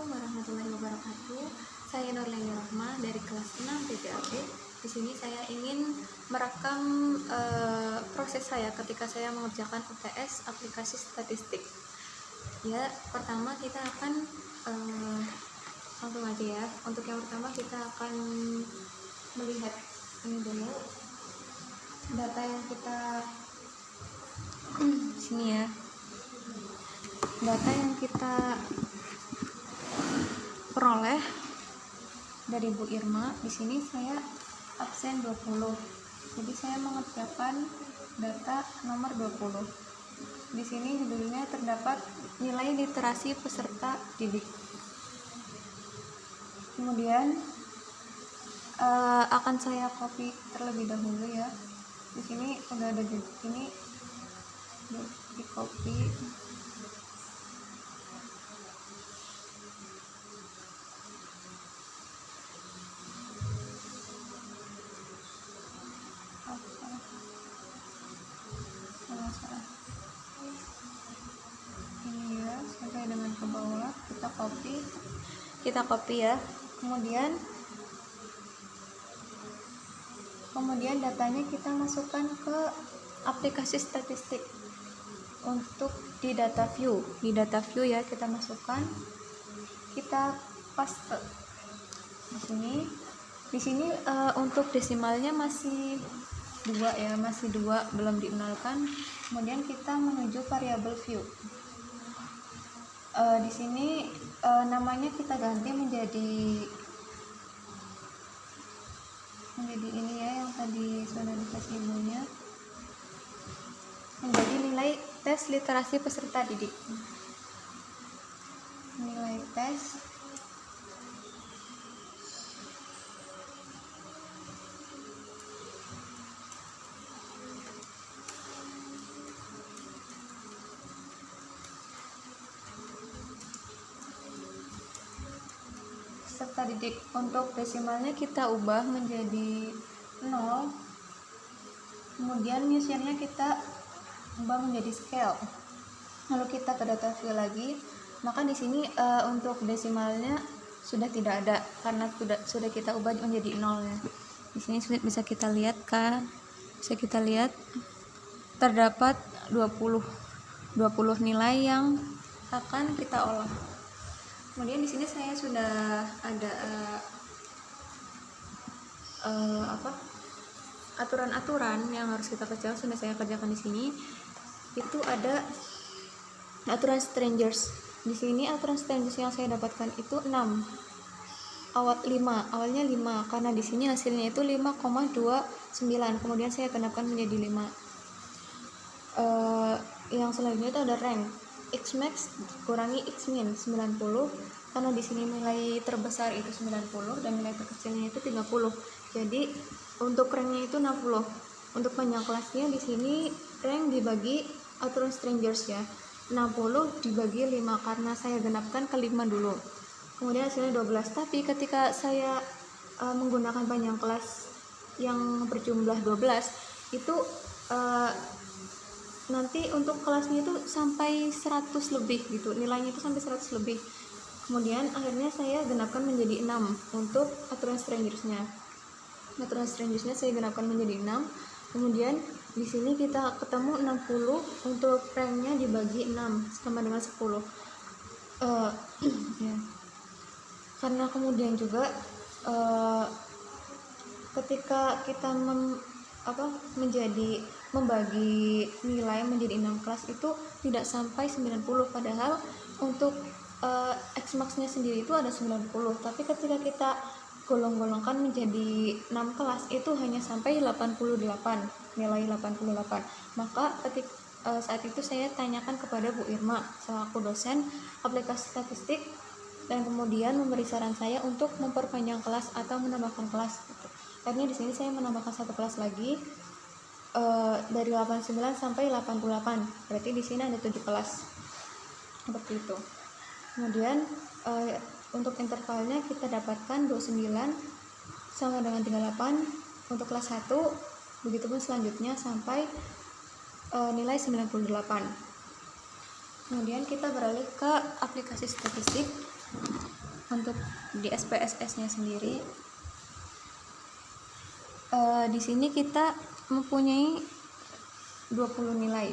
Assalamualaikum warahmatullahi wabarakatuh. Saya Nurleni Rahma dari kelas 6 PPAB. Di sini saya ingin merekam proses saya ketika saya mengerjakan UTS aplikasi statistik. Ya, pertama kita akan langsung aja ya. Untuk yang pertama kita akan melihat ini dulu data yang kita sini ya. Data yang kita peroleh dari Bu Irma. Di sini saya absen 20. Jadi saya mengerjakan data nomor 20. Di sini judulnya terdapat nilai literasi peserta didik. Kemudian akan saya copy terlebih dahulu ya. Di sini udah ada ini di copy. Ini ya, sampai dengan ke bawah kita copy ya. Kemudian datanya kita masukkan ke aplikasi statistik. Untuk di data view ya kita masukkan, kita paste di sini untuk desimalnya masih 2 ya, belum dinolkan. Kemudian kita menuju variabel view. Di sini namanya kita ganti menjadi ini ya, yang tadi sudah dikasih ibunya, menjadi nilai tes literasi peserta didik. Nilai tes peserta didik. Untuk desimalnya kita ubah menjadi 0. Kemudian usernya kita ubah menjadi scale. Lalu kita ke data view lagi, maka di sini untuk desimalnya sudah tidak ada karena sudah kita ubah menjadi 0 ya. Di sini bisa kita lihat terdapat 20 nilai yang akan kita olah. Kemudian di sini saya sudah ada aturan-aturan yang harus kita kerjakan, sudah saya kerjakan di sini. Itu ada aturan strangers. Di sini aturan strangers yang saya dapatkan itu 6. Awalnya 5 karena di sini hasilnya itu 5,29. Kemudian saya kenapkan menjadi 5. Yang selanjutnya itu ada rank. Xmax kurangi Xmin 90 karena di sini nilai terbesar itu 90 dan nilai terkecilnya itu 30. Jadi untuk ranknya itu 60. Untuk panjang kelasnya di sini rank dibagi aturan strangers ya. 60 dibagi 5 karena saya genapkan ke 5 dulu. Kemudian hasilnya 12. Tapi ketika saya menggunakan panjang kelas yang berjumlah 12 itu nanti untuk kelasnya itu sampai 100 lebih gitu, nilainya itu sampai 100 lebih. Kemudian akhirnya saya genapkan menjadi 6 untuk aturan strangersnya saya genapkan menjadi 6. Kemudian di sini kita ketemu 60 untuk ranknya dibagi 6 sama dengan 10 ya. Karena kemudian juga ketika kita membagi nilai menjadi 6 kelas itu tidak sampai 90, padahal untuk Xmax-nya sendiri itu ada 90, tapi ketika kita golong-golongkan menjadi 6 kelas itu hanya sampai 88, nilai 88. Maka saat itu saya tanyakan kepada Bu Irma selaku dosen aplikasi statistik, dan kemudian memberi saran saya untuk memperpanjang kelas atau menambahkan kelas gitu. Akhirnya di sini saya menambahkan 1 kelas lagi dari 89 sampai 88. Berarti di sini ada 7 kelas. Seperti itu. Kemudian untuk intervalnya kita dapatkan 29 sama dengan 38 untuk kelas 1. Begitupun selanjutnya sampai nilai 98. Kemudian kita beralih ke aplikasi statistik. Untuk di SPSS-nya sendiri, di sini kita mempunyai 20 nilai.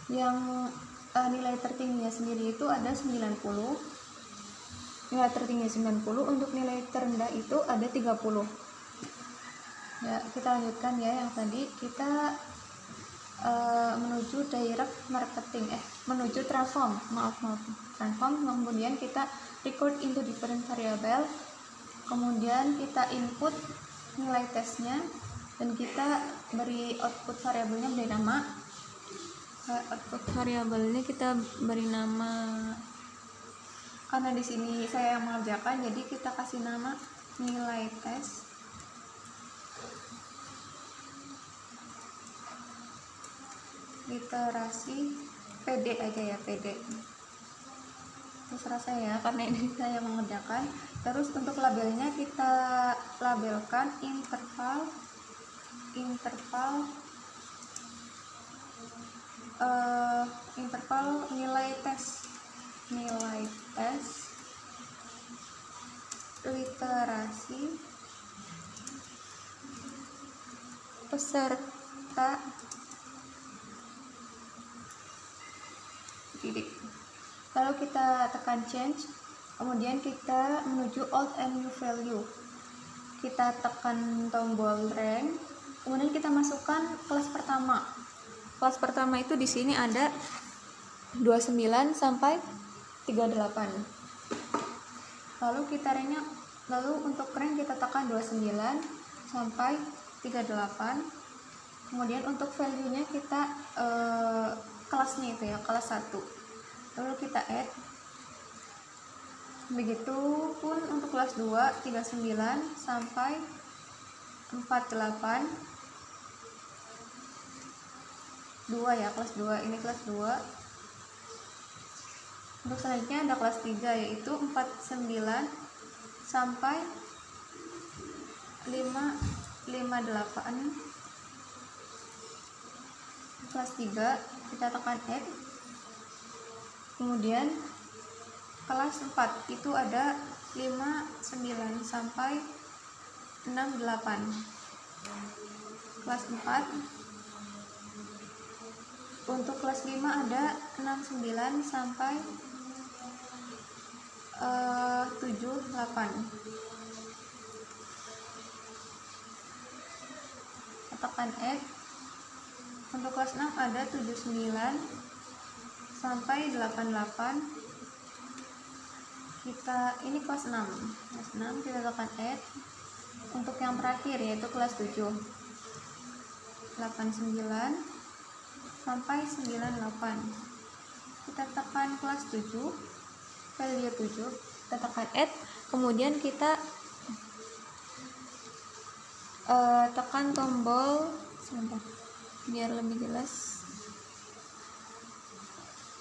Yang nilai tertingginya sendiri itu ada 90. Nilai tertinggi 90, untuk nilai terendah itu ada 30. Ya, kita lanjutkan ya, yang tadi kita menuju direct marketing, menuju transform, kemudian kita record into different variable, kemudian kita input nilai tesnya, dan kita beri output variabelnya beri nama. Output variabelnya kita beri nama, karena di sini saya yang mengerjakan, jadi kita kasih nama nilai tes. Literasi PD aja ya, PD. Terserah saya karena ini saya mengerjakan. Terus untuk labelnya kita labelkan interval nilai tes literasi peserta didik. Lalu kita tekan change, kemudian kita menuju old and new value. Kita tekan tombol rank, kemudian kita masukkan kelas pertama. Kelas pertama itu di sini ada 29 sampai 38. Lalu untuk rank kita tekan 29 sampai 38. Kemudian untuk value-nya kita kelasnya itu ya, kelas 1. Lalu kita add. Begitupun untuk kelas 2 39 sampai 48. 2 ya, kelas 2. Ini kelas 2. Untuk selanjutnya ada kelas 3 yaitu 49 sampai 58. Kelas 3 kita tekan add. Kemudian kelas 4 itu ada 59 sampai 68. Kelas 4. Untuk kelas 5 ada 69 sampai 78. Tekan add. Untuk kelas 6 ada 79 sampai 88. Ini kelas 6. Kelas 6 kita tekan add. Untuk yang terakhir yaitu kelas 7. 89 sampai 98. Kita tekan kelas 7, value 7, kita tekan add. Kemudian kita tekan tombol sebentar biar lebih jelas,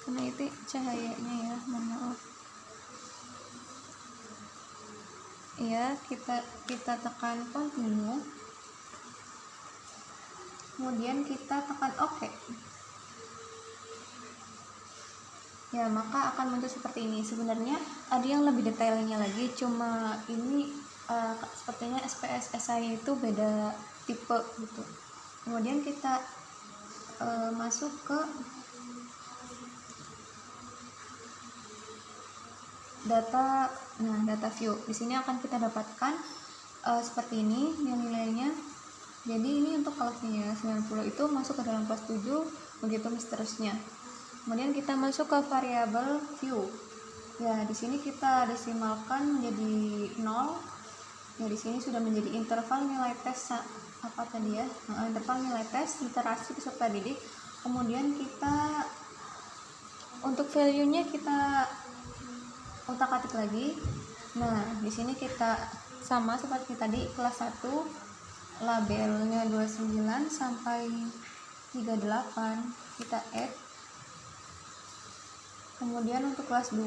karena itu cahayanya ya, mohon maaf ya. Kita tekan continue, kemudian kita tekan OK ya, maka akan muncul seperti ini. Sebenarnya ada yang lebih detailnya lagi, cuma ini sepertinya SPSS saya itu beda tipe gitu. Kemudian kita masuk ke data. Nah, data view di sini akan kita dapatkan seperti ini yang nilainya. Jadi ini untuk kelasnya ya, 90 itu masuk ke dalam kelas 7, begitu seterusnya. Kemudian kita masuk ke variabel view. Ya, di sini kita desimalkan menjadi 0. Ya, di sini sudah menjadi interval nilai tes interval nilai tes literasi peserta didik. Kemudian kita untuk value-nya kita otak-atik lagi. Nah, di sini kita sama seperti tadi kelas 1, labelnya 29 sampai 38, kita add. Kemudian untuk kelas 2,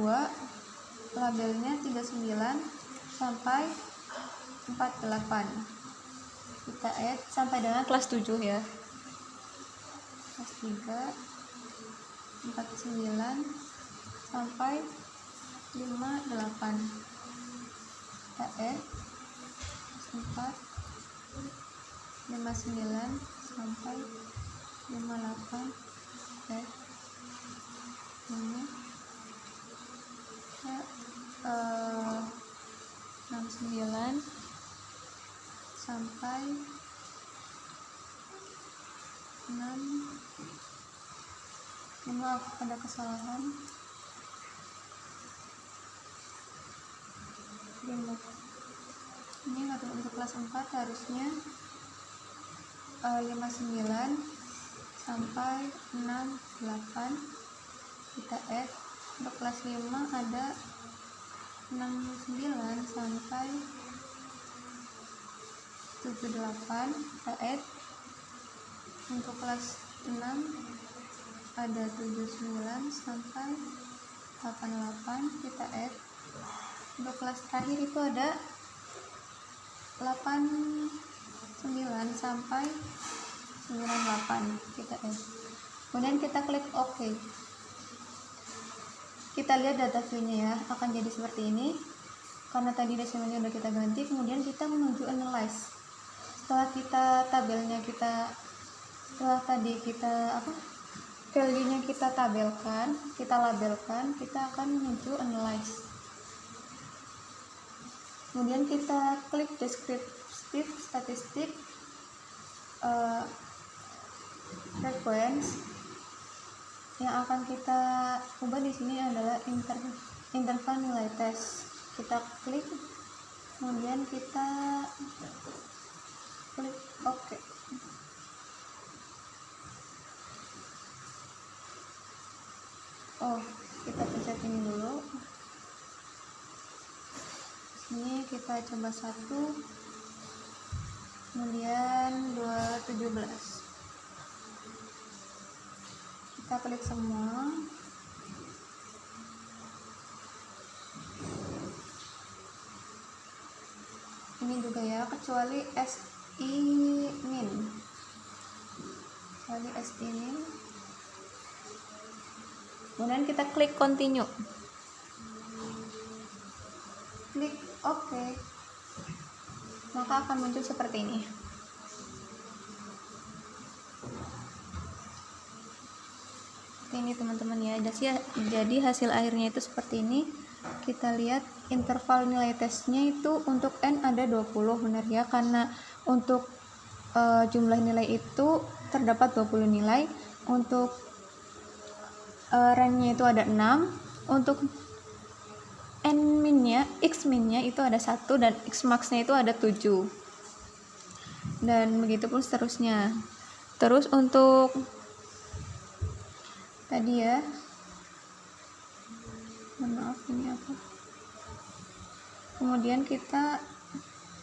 labelnya 39 sampai 48, kita add sampai dengan kelas 7 ya. Kelas 3 49 sampai 58 KF 4 59 sampai 58 F ini 69 sampai 6. Maaf, ada kesalahan. Ini untuk kelas 4 harusnya 59 sampai 68 kita F. Untuk kelas 5 ada 69 sampai 78 kita F. Untuk kelas 6 ada 79 sampai 88 kita F. Untuk kelas terakhir itu ada 89 sampai 98 kita F. Kemudian kita klik OK. Kita lihat data view-nya ya, akan jadi seperti ini. Karena tadi desimalnya udah kita ganti, kemudian kita menuju analyze. Setelah value-nya kita tabelkan, kita labelkan, kita akan menuju analyze. Kemudian kita klik descriptive statistik, frequency. Yang akan kita ubah di sini adalah interval nilai tes. Kita klik, kemudian kita klik OK. Kita pencet ini dulu. Ini kita coba 1, kemudian 217. Kita klik semua. Ini juga ya, kecuali SI min. Kemudian kita klik continue. Klik OK. Maka akan muncul seperti ini. Ini teman-teman ya, jadi hasil akhirnya itu seperti ini. Kita lihat interval nilai tesnya itu untuk N ada 20, benar ya, karena untuk jumlah nilai itu terdapat 20 nilai. Untuk range-nya itu ada 6, untuk N min-nya, X min-nya itu ada 1, dan X max-nya itu ada 7, dan begitu pun seterusnya. Terus untuk tadi ya, maaf ini apa, kemudian kita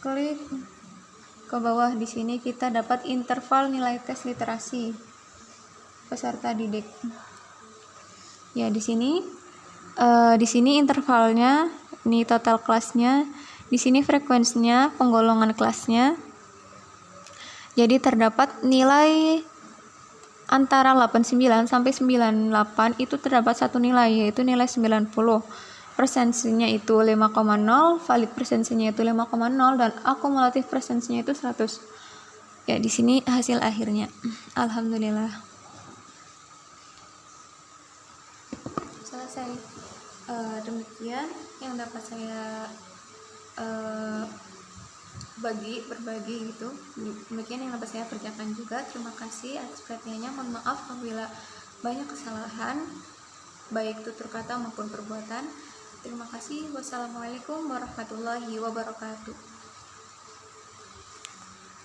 klik ke bawah. Di sini kita dapat interval nilai tes literasi peserta didik ya. Di sini intervalnya, ini total kelasnya, di sini frekuensinya, penggolongan kelasnya. Jadi terdapat nilai antara 89 sampai 98 itu terdapat satu nilai, yaitu nilai 90. Persensinya itu 5,0, valid persensinya itu 5,0, dan akumulatif persensinya itu 100. Ya, di sini hasil akhirnya. Alhamdulillah. Selesai. Demikian yang dapat saya berbagi gitu. Demikian yang dapat saya kerjakan juga. Terima kasih atas perhatiannya. Mohon maaf apabila banyak kesalahan baik tutur kata maupun perbuatan. Terima kasih. Wassalamualaikum warahmatullahi wabarakatuh.